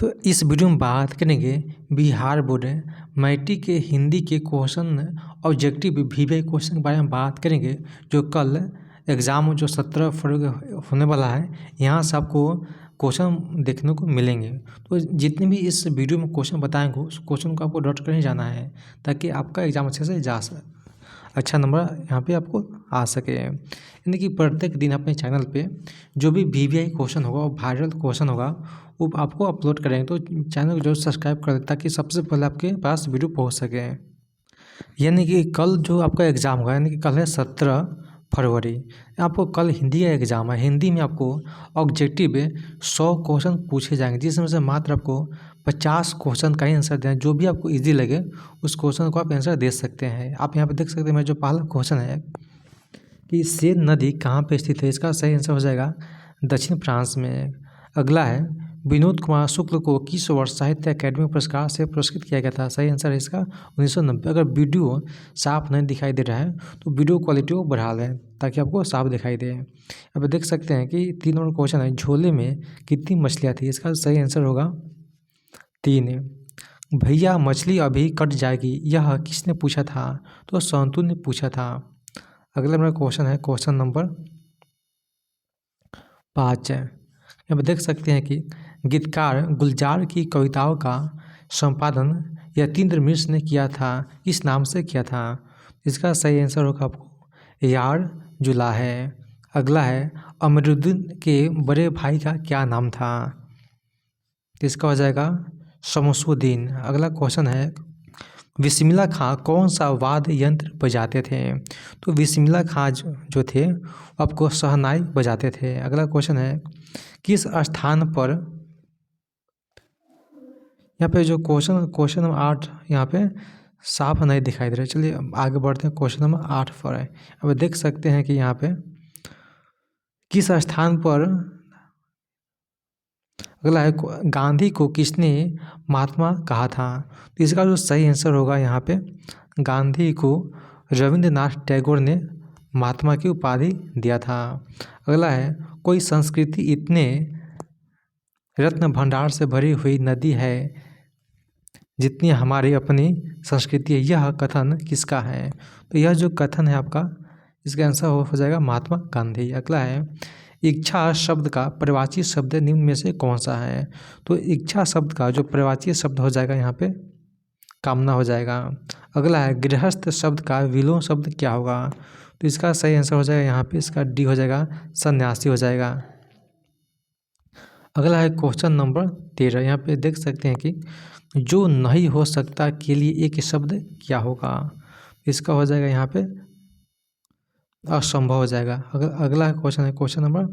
तो इस वीडियो में बात करेंगे बिहार बोर्ड मैट्रिक के हिंदी के क्वेश्चन ऑब्जेक्टिव वीवीआई क्वेश्चन के बारे में बात करेंगे, जो कल एग्ज़ाम जो 17 फरवरी को होने वाला है। यहाँ से आपको क्वेश्चन देखने को मिलेंगे। तो जितने भी इस वीडियो में क्वेश्चन बताएंगे उस क्वेश्चन को आपको डॉट करने जाना है, ताकि आपका एग्ज़ाम अच्छे से जा सके, अच्छा नंबर यहाँ पे आपको आ सके। यानी कि प्रत्येक दिन अपने चैनल पे जो भी वीवीआई क्वेश्चन होगा और वायरल क्वेश्चन होगा वो आपको अपलोड करेंगे। तो चैनल को जरूर सब्सक्राइब कर दें, ताकि सबसे पहले आपके पास वीडियो पहुँच सके। यानी कि कल जो आपका एग्ज़ाम होगा, यानी कि कल है 17 फरवरी, आपको कल हिंदी का एग्ज़ाम है। हिंदी में आपको ऑब्जेक्टिव 100 क्वेश्चन पूछे जाएंगे, जिसमें से मात्र आपको 50 क्वेश्चन का ही आंसर देना। जो भी आपको इजी लगे उस क्वेश्चन को आप आंसर दे सकते हैं। आप यहाँ पे देख सकते हैं, मेरा जो पहला क्वेश्चन है कि सेन नदी कहाँ पे स्थित है, इसका सही आंसर हो जाएगा दक्षिण फ्रांस में। अगला है विनोद कुमार शुक्ल को किस वर्ष साहित्य अकादमी पुरस्कार से पुरस्कृत किया गया था, सही आंसर है इसका 1990। अगर वीडियो साफ नहीं दिखाई दे रहा है तो वीडियो क्वालिटी को बढ़ा लें, ताकि आपको साफ दिखाई दे। अब देख सकते हैं कि 3 नंबर क्वेश्चन है, झोले में कितनी मछलियाँ थी, इसका सही आंसर होगा 3। भैया मछली अभी कट जाएगी, यह किसने पूछा था, तो संतु ने पूछा था। अगला मेरा क्वेश्चन है क्वेश्चन नंबर 5 है। यहाँ पर देख सकते हैं कि गीतकार गुलजार की कविताओं का संपादन यतीन्द्र मिश्र ने किया था, किस नाम से किया था, इसका सही आंसर होगा आपको यार जुला है। अगला है अमरुद्दीन के बड़े भाई का क्या नाम था, इसका हो जाएगा शमसुद्दीन। अगला क्वेश्चन है बिस्मिल्लाह खां कौन सा वाद्य यंत्र बजाते थे, तो बिस्मिल्लाह खां जो थे आपको शहनाई बजाते थे। अगला क्वेश्चन है किस स्थान पर, यहाँ पे जो क्वेश्चन नंबर 8 यहाँ पे साफ नहीं दिखाई दे रहा है। चलिए आगे बढ़ते हैं, क्वेश्चन नंबर 8 पर है। अब देख सकते हैं कि यहाँ पे किस स्थान पर, अगला है गांधी को किसने महात्मा कहा था, तो इसका जो सही आंसर होगा यहाँ पे गांधी को रविंद्रनाथ टैगोर ने महात्मा की उपाधि दिया था। अगला है कोई संस्कृति इतने रत्न भंडार से भरी हुई नदी है जितनी हमारी अपनी संस्कृति है, यह कथन किसका है, तो यह जो कथन है आपका, इसका आंसर हो जाएगा महात्मा गांधी। अगला है इच्छा शब्द का प्रवाची शब्द निम्न में से कौन सा है, तो इच्छा शब्द का जो प्रवाची शब्द हो जाएगा यहाँ पे कामना हो जाएगा। अगला है गृहस्थ शब्द का विलोम शब्द क्या होगा, तो इसका सही आंसर हो जाएगा यहाँ पे इसका डी हो जाएगा सन्यासी हो जाएगा। अगला है क्वेश्चन नंबर 13। यहाँ पे देख सकते हैं कि जो नहीं हो सकता के लिए एक शब्द क्या होगा, इसका हो जाएगा यहाँ पे असंभव हो जाएगा। अगला क्वेश्चन है क्वेश्चन नंबर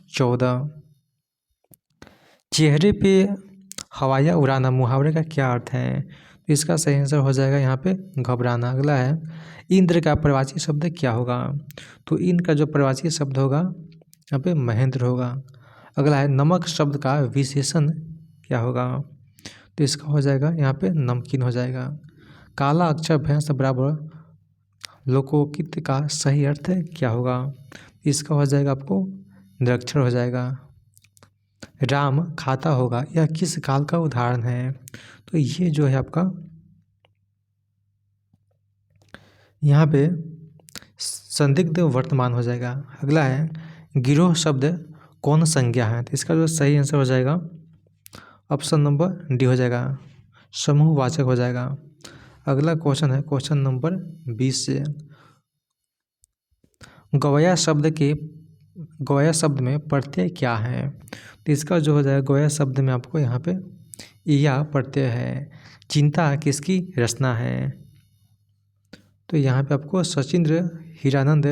14। चेहरे पे हवाया उड़ाना मुहावरे का क्या अर्थ है, तो इसका सही आंसर हो जाएगा यहाँ पे घबराना। अगला है इंद्र का प्रवाची शब्द क्या होगा, तो इंद्र का जो प्रवाची शब्द होगा यहाँ पे महेंद्र होगा। अगला है नमक शब्द का विशेषण क्या होगा, तो इसका हो जाएगा यहाँ पे नमकीन हो जाएगा। काला अक्षर भैंस बराबर लोकोकित का सही अर्थ क्या होगा, इसका हो जाएगा आपको निरक्षर हो जाएगा। राम खाता होगा यह किस काल का उदाहरण है, तो ये जो है आपका यहाँ पे संदिग्ध वर्तमान हो जाएगा। अगला है गिरोह शब्द कौन संज्ञा है, तो इसका जो सही आंसर हो जाएगा ऑप्शन नंबर डी हो जाएगा समूहवाचक हो जाएगा। अगला क्वेश्चन है क्वेश्चन नंबर 20 से। गवया शब्द में प्रत्यय क्या है, तो इसका जो हो जाएगा गवया शब्द में आपको यहाँ पे या प्रत्यय है। चिंता किसकी रचना है, तो यहाँ पे आपको सचिंद्र हीरानंद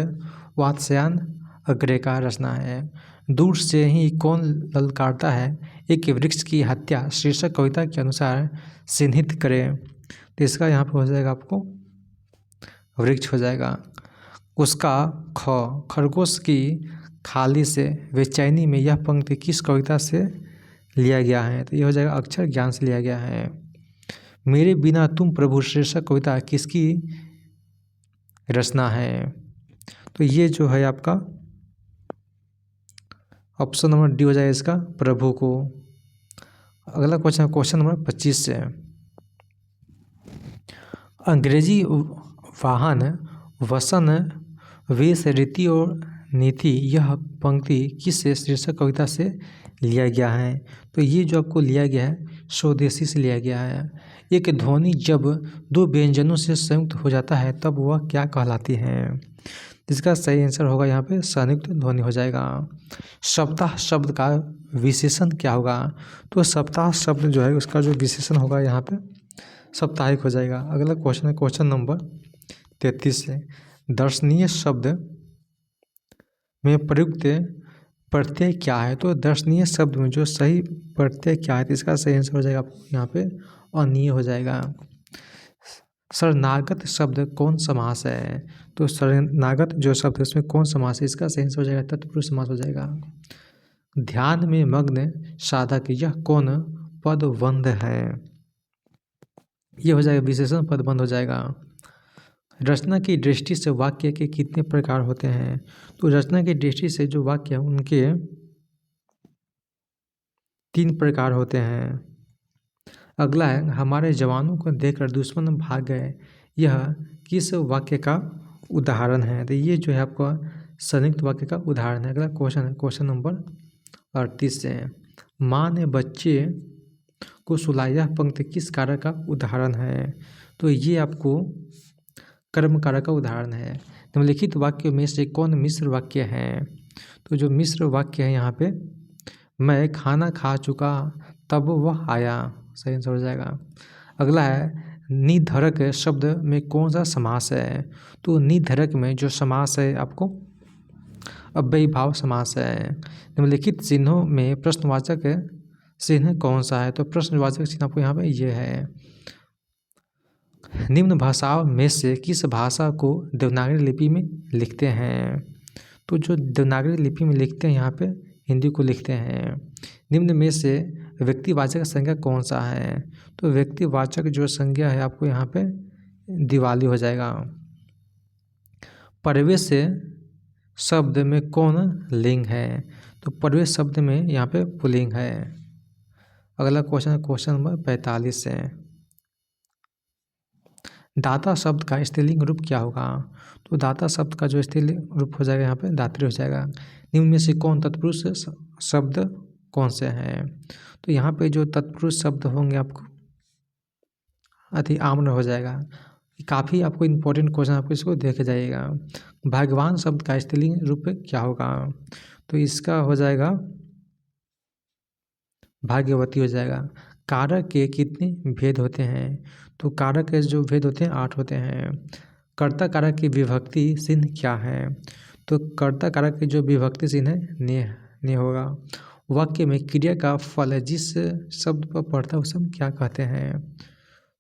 वात्स्यायन अग्रे का रचना है। दूर से ही कौन ललकारता है एक वृक्ष की हत्या शीर्षक कविता के अनुसार चिन्हित करें, तो इसका यहाँ पे हो जाएगा आपको वृक्ष हो जाएगा। उसका खरगोश की खाली से बेचैनी में यह पंक्ति किस कविता से लिया गया है, तो ये हो जाएगा अक्षर ज्ञान से लिया गया है। मेरे बिना तुम प्रभु शीर्षक कविता किसकी रचना है, तो ये जो है आपका ऑप्शन नंबर डी हो जाएगा इसका प्रभु को। अगला क्वेश्चन क्वेश्चन नंबर 25 से। अंग्रेजी वाहन वसन वेश रीति और नीति, यह पंक्ति किस शीर्षक कविता से लिया गया है? तो ये जो आपको लिया गया है स्वदेशी से लिया गया है। एक ध्वनि जब दो व्यंजनों से संयुक्त हो जाता है तब वह क्या कहलाती है? इसका सही आंसर होगा यहाँ पे संयुक्त ध्वनि हो जाएगा। सप्ताह शब्द का विशेषण क्या होगा? तो सप्ताह शब्द जो है उसका जो विशेषण होगा यहाँ पे साप्ताहिक हो जाएगा। अगला क्वेश्चन है क्वेश्चन नंबर 33 से। दर्शनीय शब्द में प्रयुक्त प्रत्यय क्या है? तो दर्शनीय शब्द में जो सही प्रत्यय क्या है? तो इसका सही आंसर हो जाएगा यहाँ पे अनीय हो जाएगा। शरणागत शब्द कौन समास है? तो शरणागत जो शब्द है उसमें कौन समास है? इसका सही आंसर हो जाएगा तत्पुरुष समास हो जाएगा। ध्यान में मग्न साधक, यह कौन पदबंध है? ये हो जाएगा विशेषण पदबंध हो जाएगा। रचना की दृष्टि से वाक्य के कितने प्रकार होते हैं? तो रचना की दृष्टि से जो वाक्य हैं उनके 3 प्रकार होते हैं। अगला है हमारे जवानों को देखकर दुश्मन भाग गए, यह किस वाक्य का उदाहरण है? तो ये जो है आपका संयुक्त वाक्य का उदाहरण है। अगला क्वेश्चन है क्वेश्चन नंबर 38 से। माँ ने बच्चे को सुलाया, यह पंक्ति किस कारक का उदाहरण है? तो ये आपको कर्म कारक का उदाहरण है। निम्नलिखित वाक्य में से कौन मिश्र वाक्य है? तो जो मिश्र वाक्य है यहाँ पे, मैं खाना खा चुका तब वह आया, सही आंसर हो जाएगा। अगला है निधरक शब्द में कौन सा समास है? तो निधरक में जो समास है आपको अव्ययीभाव समास है। निम्नलिखित चिन्हों में प्रश्नवाचक चिन्ह कौन सा है? तो प्रश्नवाचक चिन्ह आपको यहाँ पे ये है। निम्न भाषाओं में से किस भाषा को देवनागरी लिपि में लिखते हैं? तो जो देवनागरी लिपि में लिखते हैं यहाँ पे हिंदी को लिखते हैं। निम्न में से व्यक्तिवाचक संज्ञा कौन सा है? तो व्यक्तिवाचक जो संज्ञा है आपको यहाँ पे दिवाली हो जाएगा। प्रवेश शब्द में कौन लिंग है? तो प्रवेश शब्द में यहाँ पे पुल्लिंग है। अगला क्वेश्चन है क्वेश्चन नंबर 45 से। दाता शब्द का स्त्रीलिंग रूप क्या होगा? तो दाता शब्द का जो स्त्रीलिंग रूप हो जाएगा यहाँ पे दात्री हो जाएगा। निम्न में से कौन तत्पुरुष शब्द कौन से हैं? तो यहाँ पे जो तत्पुरुष शब्द होंगे आपको अति आम्र हो जाएगा। काफ़ी आपको इम्पोर्टेंट क्वेश्चन आपको इसको देखे जाइएगा। भगवान शब्द का स्त्रीलिंग रूप क्या होगा? तो इसका हो जाएगा भाग्यवती हो जाएगा। कारक के कितने भेद होते हैं? तो कारक के जो भेद होते हैं 8 होते हैं। कर्ता कारक की विभक्ति चिन्ह क्या है? तो कर्ता कारक की जो विभक्ति चिन्ह है ने होगा। वाक्य में क्रिया का फल जिस शब्द पर पड़ता है उसे हम क्या कहते हैं?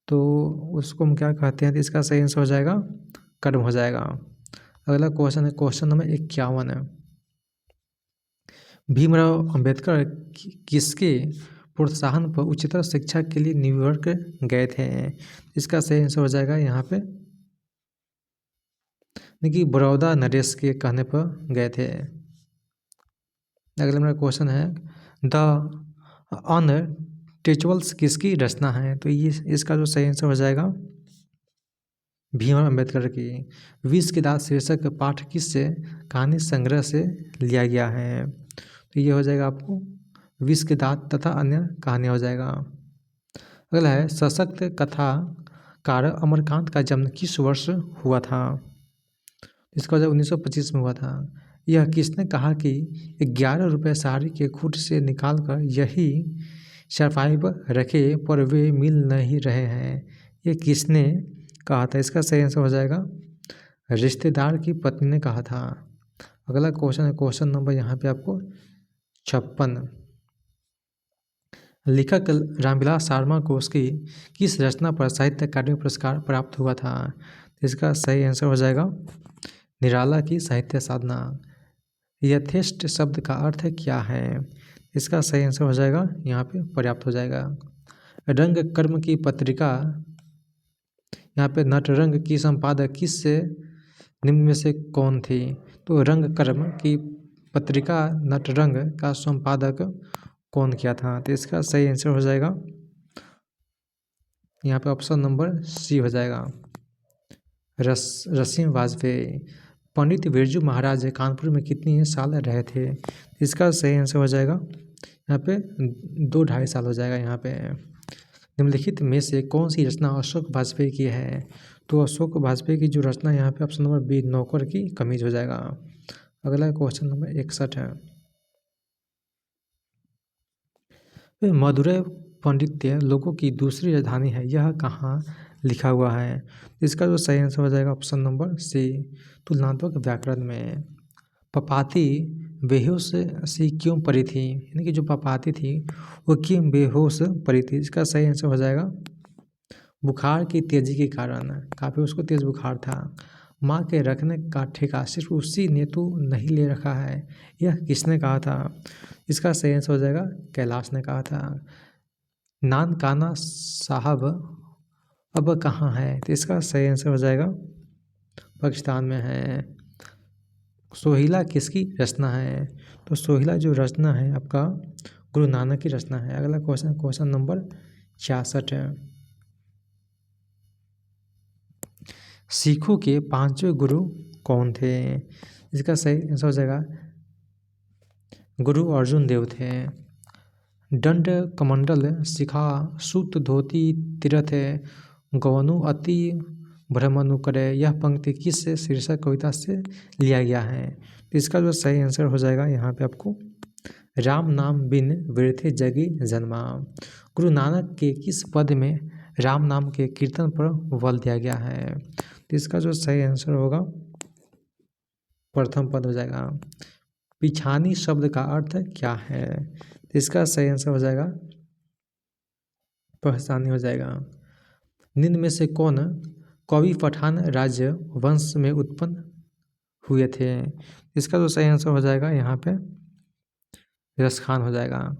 तो उसको हम क्या कहते हैं? तो इसका सही आंसर हो जाएगा कर्म हो जाएगा। अगला क्वेश्चन है क्वेश्चन नंबर 51 है। भीमराव अंबेडकर किसके प्रोत्साहन पर उच्चतर शिक्षा के लिए न्यूयॉर्क गए थे? इसका सही आंसर हो जाएगा यहाँ पे देखिए बड़ौदा नरेश के कहने पर गए थे। अगला मेरा क्वेश्चन है द अनटचेबल्स किसकी रचना है? तो ये इसका जो सही आंसर हो जाएगा भीमराव अंबेडकर की। विष के दांत शीर्षक पाठ किस कहानी संग्रह से लिया गया है? तो ये हो जाएगा आपको विष के दांत तथा अन्य कहानी हो जाएगा। अगला है सशक्त कथाकार अमरकांत का जन्म किस वर्ष हुआ था? इसका वजह 1925 में हुआ था। यह किसने कहा कि 11 रुपये साड़ी के खूट से निकालकर यही चारपाई पर रखे पर वे मिल नहीं रहे हैं? ये किसने कहा था? इसका सही आंसर हो जाएगा रिश्तेदार की पत्नी ने कहा था। अगला क्वेश्चन है क्वेश्चन नंबर यहाँ पे आपको 56। लेखक रामविलास शर्मा को उसकी किस रचना पर साहित्य अकादमी पुरस्कार प्राप्त हुआ था? इसका सही आंसर हो जाएगा निराला की साहित्य साधना। यथेष्ट शब्द का अर्थ क्या है? इसका सही आंसर हो जाएगा यहाँ पे पर्याप्त हो जाएगा। रंग कर्म की पत्रिका यहाँ पे नटरंग की संपादक किस निम्न में से कौन थी? तो रंग कर्म की पत्रिका नटरंग का संपादक कौन किया था? तो इसका सही आंसर हो जाएगा यहाँ पे ऑप्शन नंबर सी हो जाएगा, रसीम वाजपेयी। पंडित बिरजू महाराज कानपुर में कितनी साल रहे थे? इसका सही आंसर हो जाएगा यहाँ पे 2-2.5 साल हो जाएगा। यहाँ पे निम्नलिखित में से कौन सी रचना अशोक वाजपेयी की है? तो अशोक वाजपेयी की जो रचना यहाँ पे ऑप्शन नंबर बी नौकर की कमीज हो जाएगा। अगला क्वेश्चन नंबर 61 है। मदुरै पांडित्य लोगों की दूसरी राजधानी है, यह कहाँ लिखा हुआ है? इसका जो सही आंसर हो जाएगा ऑप्शन नंबर सी तुलनात्मक व्याकरण में। पपाती बेहोश सी क्यों पड़ी थी? यानी कि जो पपाती थी वो क्यों बेहोश पड़ी थी? इसका सही आंसर हो जाएगा बुखार की तेजी के कारण, काफ़ी उसको तेज बुखार था। माँ के रखने का ठेका सिर्फ उसी ने तो नहीं ले रखा है, यह किसने कहा था? इसका सही आंसर हो जाएगा कैलाश ने कहा था। नानकाना साहब अब कहाँ है? तो इसका सही आंसर हो जाएगा पाकिस्तान में है। सोहिला किसकी रचना है? तो सोहिला जो रचना है आपका गुरु नानक की रचना है। अगला क्वेश्चन नंबर 66 है। सिखों के 5वें गुरु कौन थे? इसका सही आंसर हो जाएगा गुरु अर्जुन देव थे। दंड कमंडल शिखा सूत धोती तीर्थ गवनु अति भ्रमनु करे, यह पंक्ति किस शीर्षक कविता से लिया गया है? तो इसका जो सही आंसर हो जाएगा यहाँ पे आपको राम नाम बिन व्यर्थे जगी जन्मा। गुरु नानक के किस पद में राम नाम के कीर्तन पर बल दिया गया है? तो इसका जो सही आंसर होगा प्रथम पद हो जाएगा। पिछानी शब्द का अर्थ क्या है? तो इसका सही आंसर हो जाएगा पहचानी हो जाएगा। निम्न में से कौन कवि पठान राज्य वंश में उत्पन्न हुए थे? इसका जो सही आंसर हो जाएगा यहाँ पे रसखान हो जाएगा।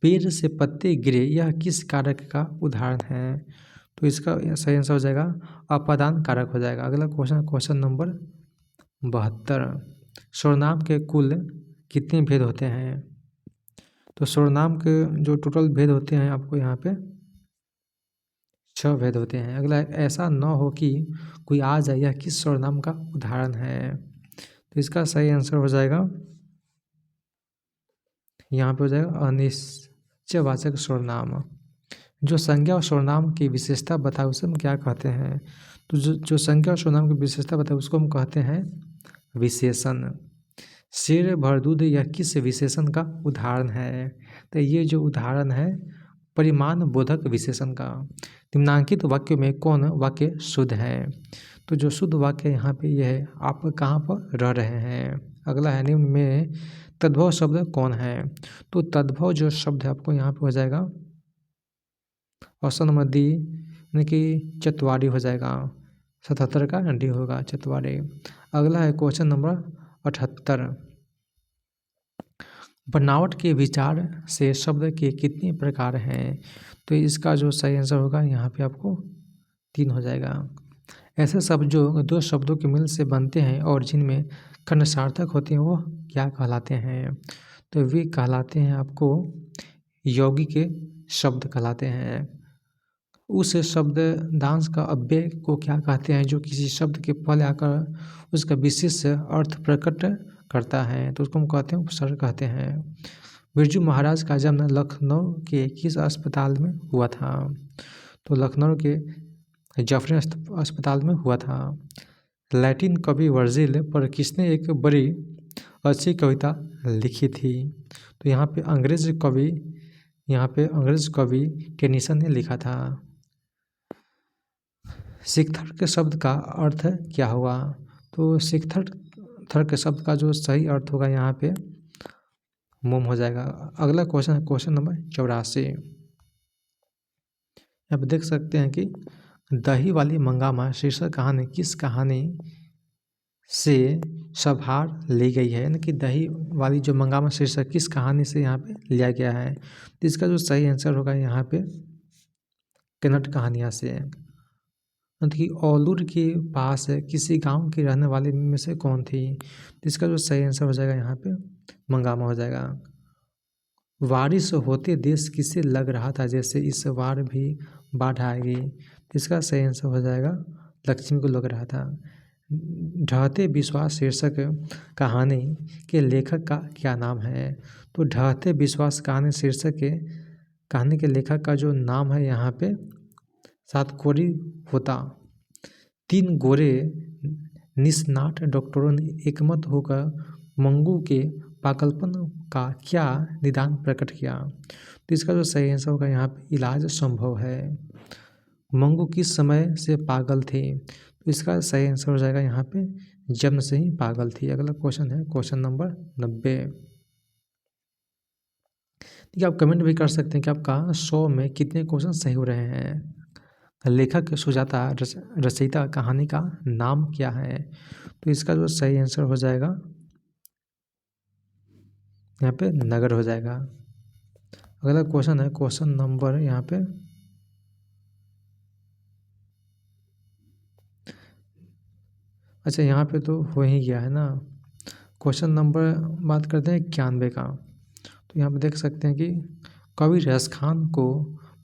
पेड़ से पत्ते गिरे यह किस कारक का उदाहरण है? तो इसका सही आंसर हो जाएगा अपादान कारक हो जाएगा। अगला क्वेश्चन नंबर 72। सर्वनाम के कुल कितने भेद होते हैं? तो सर्वनाम के जो टोटल भेद होते हैं आपको यहाँ पे 6 भेद होते हैं। अगला ऐसा न हो कि कोई आ जाए, यह किस सर्वनाम का उदाहरण है? तो इसका सही आंसर हो जाएगा यहाँ पे हो जाएगा अनिश्चयवाचक सर्वनाम। जो संज्ञा और सर्वनाम की विशेषता बताए उसे हम क्या कहते हैं? तो जो संज्ञा और सर्वनाम की विशेषता बताए उसको हम कहते हैं विशेषण। शेर भर दूध यह किस विशेषण का उदाहरण है? तो ये जो उदाहरण है परिमाण बोधक विशेषण का। निम्नांकित वाक्य में कौन वाक्य शुद्ध है? तो जो शुद्ध वाक्य यहाँ पे यह है आप कहाँ पर रह रहे हैं। अगला है निम्न में तद्भव शब्द कौन है? तो तद्भव जो शब्द है आपको यहाँ पे हो जाएगा ऑप्शन नंबर डी यानी कि चतवारी हो जाएगा। 77 का डी होगा चतवारी। अगला है क्वेश्चन नंबर 78। बनावट के विचार से शब्द के कितने प्रकार हैं? तो इसका जो सही आंसर होगा यहाँ पे आपको 3 हो जाएगा। ऐसे शब्द जो 2 शब्दों के मिल से बनते हैं और जिनमें खंड सार्थक होते हैं वो क्या कहलाते हैं? तो वे कहलाते हैं आपको यौगिक के शब्द कहलाते हैं। उस शब्दांश का अव्यय को क्या कहते हैं जो किसी शब्द के पहले आकर उसका विशेष अर्थ प्रकट करता है? तो उसको हम कहते हैं उपसर्ग कहते हैं। बिरजू महाराज का जन्म लखनऊ के किस अस्पताल में हुआ था? तो लखनऊ के जफरी अस्पताल में हुआ था। लैटिन कवि वर्जिल पर किसने एक बड़ी अच्छी कविता लिखी थी? तो यहाँ पे अंग्रेज कवि टेनिसन ने लिखा था। शिखर के शब्द का अर्थ क्या हुआ? तो शिखर के शब्द का जो सही अर्थ होगा यहाँ पे मोम हो जाएगा। अगला क्वेश्चन नंबर 84। यहाँ पे देख सकते हैं कि दही वाली मंगामा शीर्षक कहानी किस कहानी से सभार ली गई है? यानी कि दही वाली जो मंगामा शीर्षक किस कहानी से यहाँ पे लिया गया है? तो इसका जो सही आंसर होगा यहाँ पे कन्नड़ कहानियाँ से। कि औलूर के पास किसी गांव के रहने वाले में से कौन थी? तो इसका जो सही आंसर हो जाएगा यहाँ पे मंगामा हो जाएगा। बारिश होते देश किसे लग रहा था जैसे इस बार भी बाढ़ आएगी। इसका सही आंसर हो जाएगा लक्ष्मी को लग रहा था। ढहते विश्वास शीर्षक कहानी के लेखक का क्या नाम है। तो ढहते विश्वास कहानी शीर्षक के कहानी के लेखक का जो नाम है यहाँ पे सातकोरी होता। 3 गोरे निष्णात डॉक्टरों ने एकमत होकर मंगू के पागलपन का क्या निदान प्रकट किया। तो इसका जो सही आंसर होगा यहाँ पे इलाज संभव है। मंगू किस समय से पागल थे। तो इसका सही आंसर हो जाएगा यहाँ पे जन्म से ही पागल थी। अगला क्वेश्चन है क्वेश्चन नंबर 90। देखिए आप कमेंट भी कर सकते हैं कि आपका 100 में कितने क्वेश्चन सही हो रहे हैं। लेखक सुजाता रचयिता कहानी का नाम क्या है। तो इसका जो सही आंसर हो जाएगा यहाँ पे नगर हो जाएगा। अगला क्वेश्चन है क्वेश्चन नंबर यहाँ पे अच्छा यहाँ पे तो हो ही गया है ना। क्वेश्चन नंबर बात करते हैं 91 का। तो यहाँ पे देख सकते हैं कि कवि रस खान को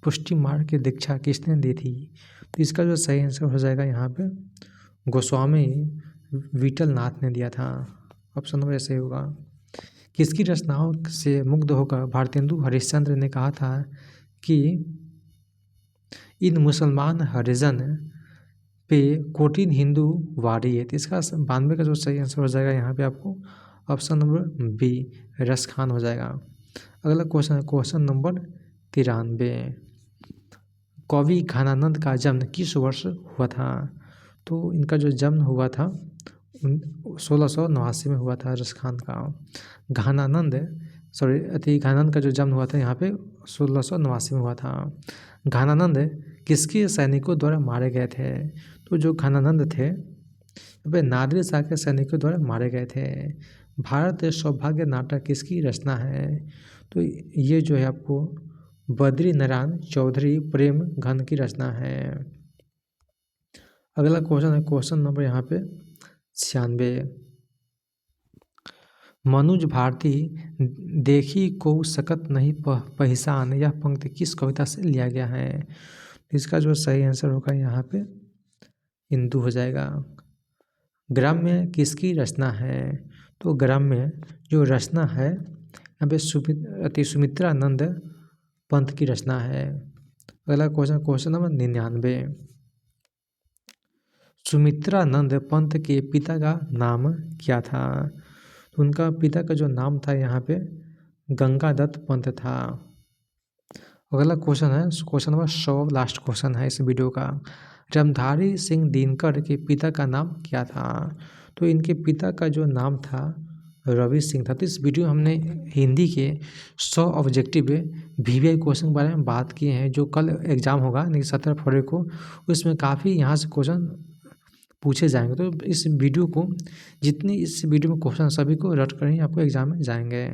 पुष्टि मार्ग की दीक्षा किसने दी थी। तो इसका जो सही आंसर हो जाएगा यहाँ पे गोस्वामी विठल नाथ ने दिया था। ऑप्शन नंबर ऐसे होगा। किसकी रचनाओं से मुग्ध होकर भारतेंदु हरिश्चंद्र ने कहा था कि इन मुसलमान हरिजन पे कोटिन हिंदू वारी है। तो इसका 92 का जो सही आंसर हो जाएगा यहाँ पे आपको ऑप्शन नंबर बी रस खान हो जाएगा। अगला क्वेश्चन है क्वेश्चन नंबर 93। कवि घनानंद का जन्म किस वर्ष हुआ था। तो इनका जो जन्म हुआ था 1689 में हुआ था रस खान का। घनानंद का जो जन्म हुआ था यहाँ पे 1689 में हुआ था। घनानंद किसके सैनिकों द्वारा मारे गए थे। तो जो घनानंद थे वे नादिर शाह के सैनिकों द्वारा मारे गए थे। भारत सौभाग्य नाटक किसकी रचना है। तो ये जो है आपको बद्री नारायण चौधरी प्रेम घन की रचना है। अगला क्वेश्चन है क्वेश्चन नंबर यहाँ पे 96। मनोज भारती देखी को सकत नहीं पहचान यह पंक्ति किस कविता से लिया गया है। इसका जो सही आंसर होगा यहाँ पे इंदु हो जाएगा। ग्राम्य किसकी रचना है। तो ग्राम्य जो रचना है यहाँ पे सुमित्रानंद पंत की रचना है। अगला क्वेश्चन नंबर 99। सुमित्रानंद पंत के पिता का नाम क्या था। तो उनका पिता का जो नाम था यहाँ पे गंगादत्त पंत था। अगला क्वेश्चन है क्वेश्चन नंबर 100 लास्ट क्वेश्चन है इस वीडियो का। रामधारी सिंह दिनकर के पिता का नाम क्या था। तो इनके पिता का जो नाम था रवि सिंह था। तो इस वीडियो में हमने हिंदी के 100 ऑब्जेक्टिव VVI क्वेश्चन के बारे में बात किए हैं जो कल एग्जाम होगा यानी 17 फरवरी को। उसमें काफ़ी यहाँ से क्वेश्चन पूछे जाएंगे। तो इस वीडियो को जितनी इस वीडियो में क्वेश्चन सभी को रट कर ही आपको एग्जाम में जाएंगे।